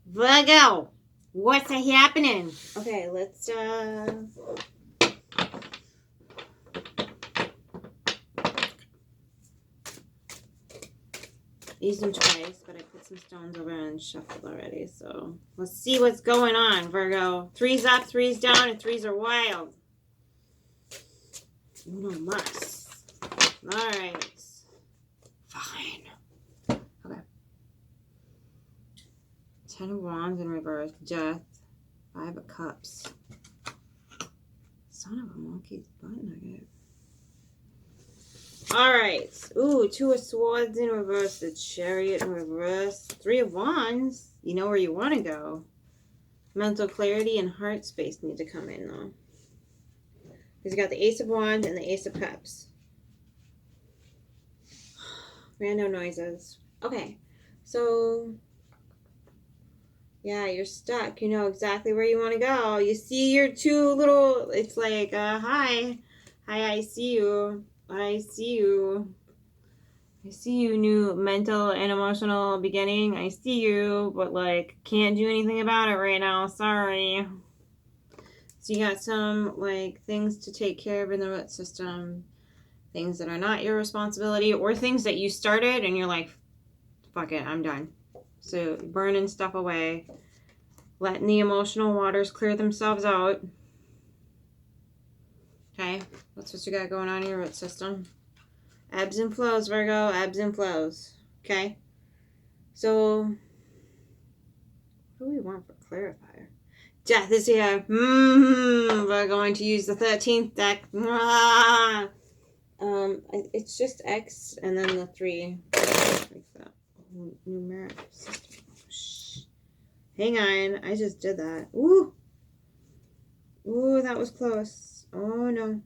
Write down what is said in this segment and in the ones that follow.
Virgo, what's happening? Okay, let's used them twice, but I put some stones over and shuffled already. So let's see what's going on, Virgo. Threes up, threes down, and threes are wild. Uno mas. All right. Fine. Okay. 10 of Wands in reverse. Death. 5 of Cups. Son of a monkey's butt nugget. All right. Ooh, 2 of Swords in reverse. The Chariot in reverse. 3 of Wands. You know where you want to go. Mental clarity and heart space need to come in, though. Because you got the Ace of Wands and the Ace of Cups. Random noises. Okay. So, yeah, you're stuck. You know exactly where you want to go. You see your two little... It's like, hi. Hi, I see you. I see you. I see you, new mental and emotional beginning. I see you, but, like, can't do anything about it right now. Sorry. So you got some, like, things to take care of in the root system. Things that are not your responsibility. Or things that you started and you're like, fuck it, I'm done. So burning stuff away. Letting the emotional waters clear themselves out. Okay, that's what you got going on in your root system. Ebbs and flows, Virgo. Ebbs and flows. Okay? So, what do we want for clarifier? Death is here. We're going to use the 13th deck. It's just X and then the 3. Like that. Numeric system. Shh. Hang on. I just did that. Ooh. Ooh, that was close. Oh, no.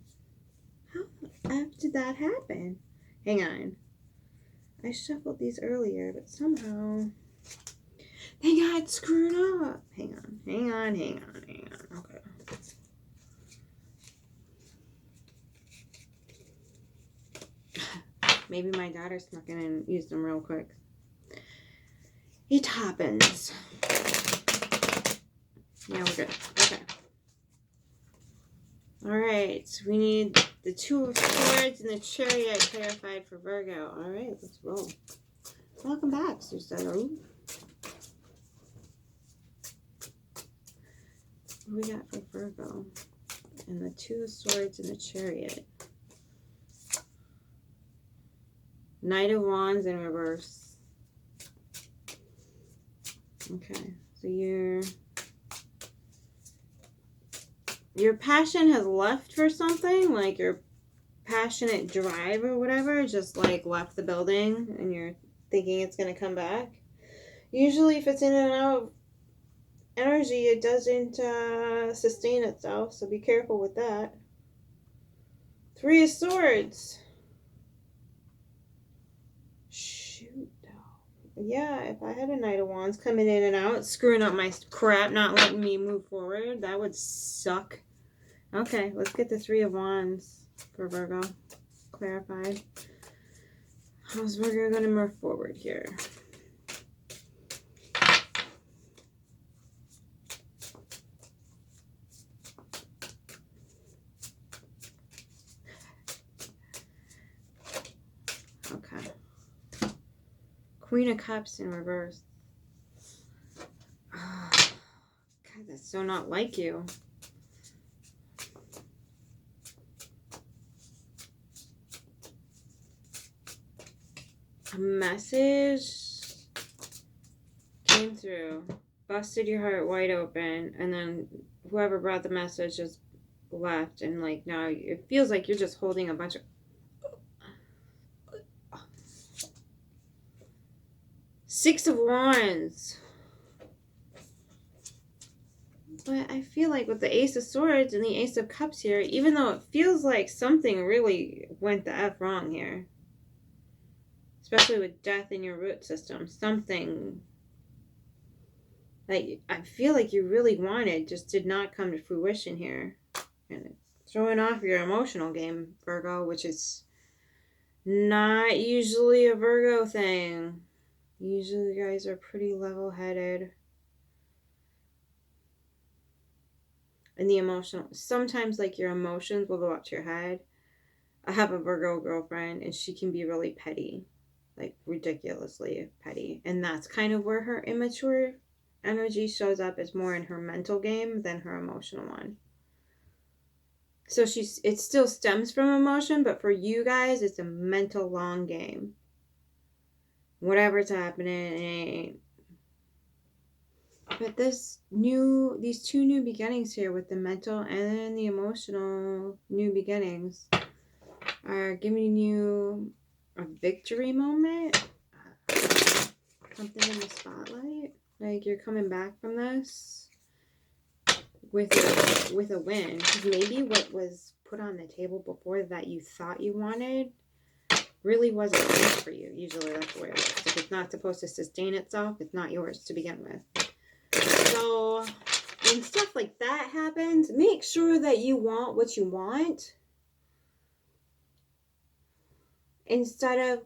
How the F did that happen? Hang on. I shuffled these earlier, but somehow they got screwed up. Hang on. Okay. Maybe my daughter snuck in and used them real quick. It happens. Yeah, we're good. Okay. Alright. We need the 2 of Swords and the Chariot clarified for Virgo. Alright, let's roll. Welcome back, Sara. What do we got for Virgo? And the 2 of Swords and the Chariot. Knight of Wands in reverse. Okay, so your passion has left for something, like your passionate drive or whatever, just like left the building and you're thinking it's going to come back. Usually if it's in and out of energy, it doesn't sustain itself, so be careful with that. 3 of Swords. Shoot. Yeah, if I had a Knight of Wands coming in and out, screwing up my crap, not letting me move forward, that would suck. Okay, let's get the 3 of Wands for Virgo clarified. How's Virgo going to move forward here? Okay. Queen of Cups in reverse. Oh, God, that's so not like you. A message came through, busted your heart wide open, and then whoever brought the message just left, and like now it feels like you're just holding a bunch of 6 of Wands. But I feel like with the Ace of Swords and the Ace of Cups here, even though it feels like something really went the F wrong here, especially with death in your root system, something that I feel like you really wanted just did not come to fruition here. And it's throwing off your emotional game, Virgo, which is not usually a Virgo thing. Usually you guys are pretty level-headed. And the emotional, sometimes like your emotions will go up to your head. I have a Virgo girlfriend and she can be really petty, like ridiculously petty. And that's kind of where her immature energy shows up, is more in her mental game than her emotional one. So it still stems from emotion, but for you guys, it's a mental long game. Whatever's happening, it ain't. But these two new beginnings here with the mental and the emotional new beginnings are giving you a victory moment, something in the spotlight, like you're coming back from this with a win. Maybe what was put on the table before that you thought you wanted really wasn't meant for you. Usually that's the way it works. If it's not supposed to sustain itself, it's not yours to begin with. So when stuff like that happens, make sure that you want what you want instead of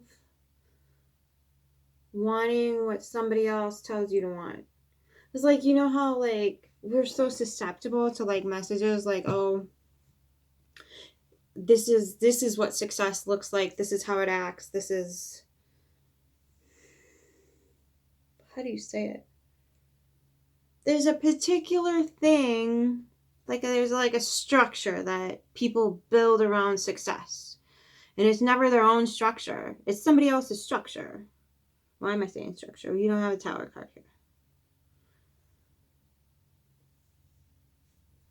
wanting what somebody else tells you to want. It's like, you know how like we're so susceptible to like messages like, oh, this is what success looks like, this is how it acts, this is, how do you say it? There's a particular thing, like there's like a structure that people build around success. And it's never their own structure. It's somebody else's structure. Why am I saying structure? You don't have a tower card here.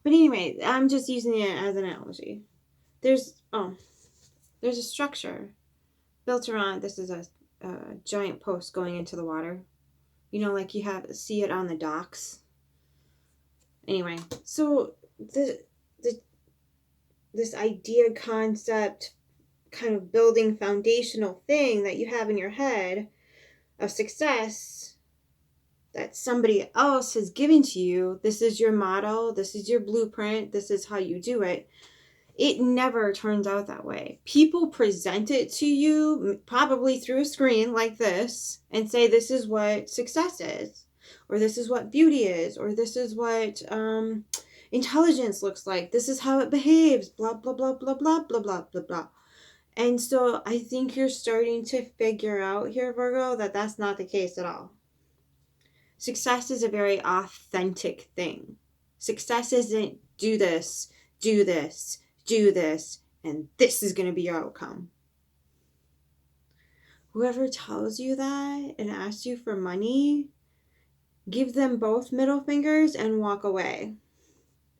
But anyway, I'm just using it as an analogy. There's a structure built around, this is a giant post going into the water. You know, like you see it on the docks. Anyway, so this idea, concept, kind of building foundational thing that you have in your head of success that somebody else has given to you, this is your model, this is your blueprint, this is how you do it. It never turns out that way. People present it to you, probably through a screen like this, and say this is what success is, or this is what beauty is, or this is what intelligence looks like, this is how it behaves, blah, blah, blah, blah, blah, blah, blah, blah, blah. And so I think you're starting to figure out here, Virgo, that that's not the case at all. Success is a very authentic thing. Success isn't do this, do this, do this, and this is going to be your outcome. Whoever tells you that and asks you for money, give them both middle fingers and walk away.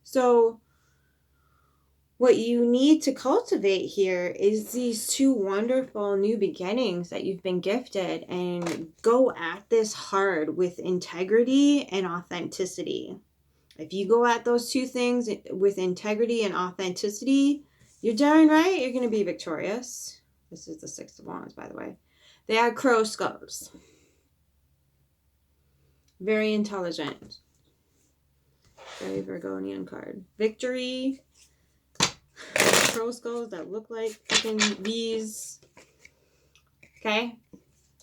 So what you need to cultivate here is these two wonderful new beginnings that you've been gifted, and go at this hard with integrity and authenticity. If you go at those two things with integrity and authenticity, you're darn right you're going to be victorious. This is the Six of Wands, by the way. They are crow skulls. Very intelligent. Very Virgonian card. Victory. Crow skulls that look like freaking V's. Okay?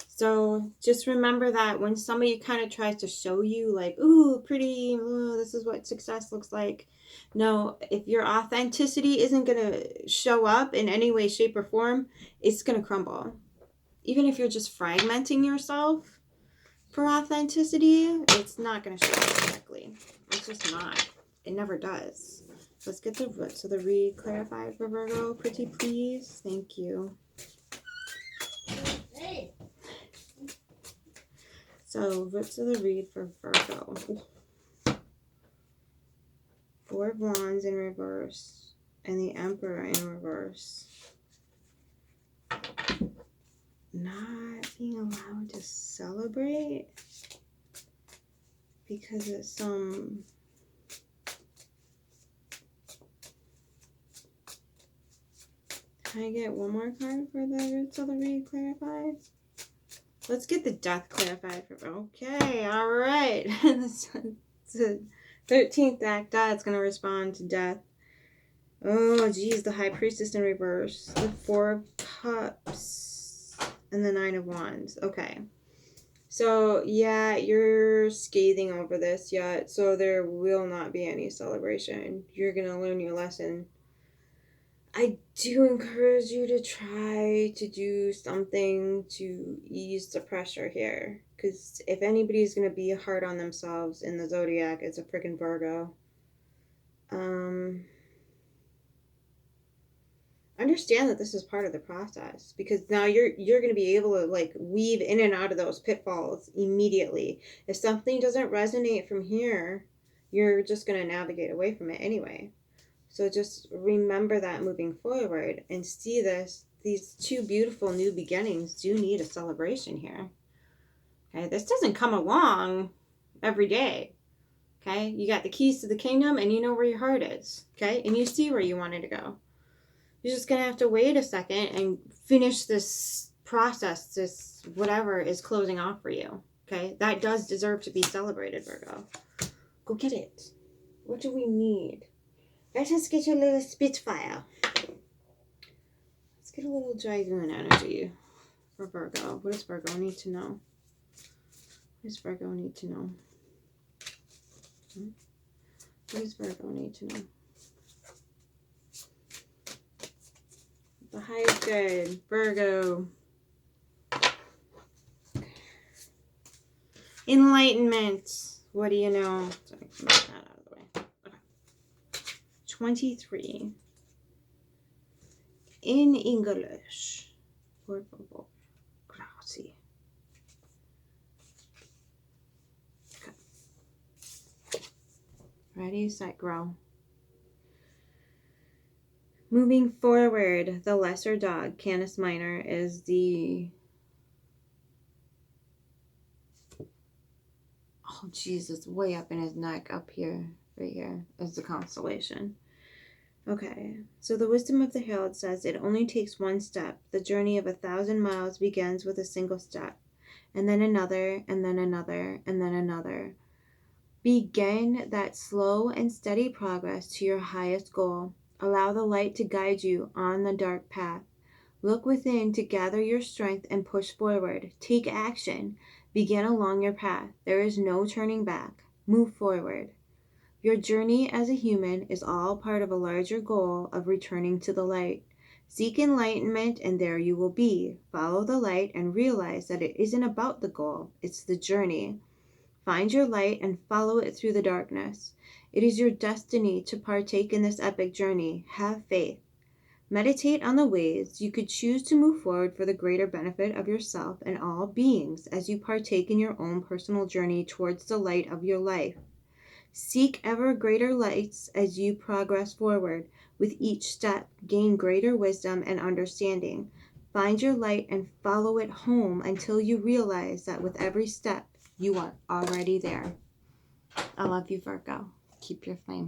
So just remember that when somebody kind of tries to show you like, ooh, pretty, ooh, this is what success looks like. No, if your authenticity isn't going to show up in any way, shape, or form, it's going to crumble. Even if you're just fragmenting yourself for authenticity, it's not going to show up correctly. It's just not. It never does. Let's get the roots of the read clarified for Virgo. Pretty please. Thank you. So, roots of the read for Virgo. Four of Wands in reverse. And the Emperor in reverse. Not being allowed to celebrate because of some... Can I get one more card for the roots of the read clarified? Let's get the death clarified. Okay, all right. It's the 13th deck. It's going to respond to death. Oh, geez. The High Priestess in reverse. The Four of Cups. And the Nine of Wands. Okay. So, yeah, you're scathing over this yet, so there will not be any celebration. You're going to learn your lesson. I do encourage you to try to do something to ease the pressure here. Because if anybody's going to be hard on themselves in the zodiac, it's a freaking Virgo. Understand that this is part of the process, because now you're going to be able to like weave in and out of those pitfalls immediately. If something doesn't resonate from here, you're just going to navigate away from it anyway. So just remember that moving forward and see these two beautiful new beginnings do need a celebration here. Okay, this doesn't come along every day. Okay, you got the keys to the kingdom and you know where your heart is. Okay, and you see where you wanted to go. You're just going to have to wait a second and finish this process, this whatever is closing off for you. Okay, that does deserve to be celebrated, Virgo. Go get it. What do we need? Let us get a little Spitfire. Let's get a little Dragoon energy for Virgo. What does Virgo need to know? What does Virgo need to know? What does Virgo need to know? The highest good, Virgo. Enlightenment. What do you know? Sorry, get that out of the way. Okay. 23. In English. Por favor. Gracias. Okay. Ready, set, grow. Moving forward, the lesser dog, Canis Minor, is the... Oh, Jesus, way up in his neck, up here, right here, is the constellation. Okay, so the wisdom of the Herald says it only takes one step. The journey of 1,000 miles begins with a single step, and then another, and then another, and then another. Begin that slow and steady progress to your highest goal. Allow the light to guide you on the dark path. Look within to gather your strength and push forward. Take action. Begin along your path. There is no turning back. Move forward. Your journey as a human is all part of a larger goal of returning to the light. Seek enlightenment and there you will be. Follow the light and realize that it isn't about the goal, it's the journey. Find your light and follow it through the darkness. It is your destiny to partake in this epic journey. Have faith. Meditate on the ways you could choose to move forward for the greater benefit of yourself and all beings as you partake in your own personal journey towards the light of your life. Seek ever greater lights as you progress forward. With each step, gain greater wisdom and understanding. Find your light and follow it home until you realize that with every step, you are already there. I love you, Virgo. Keep your flame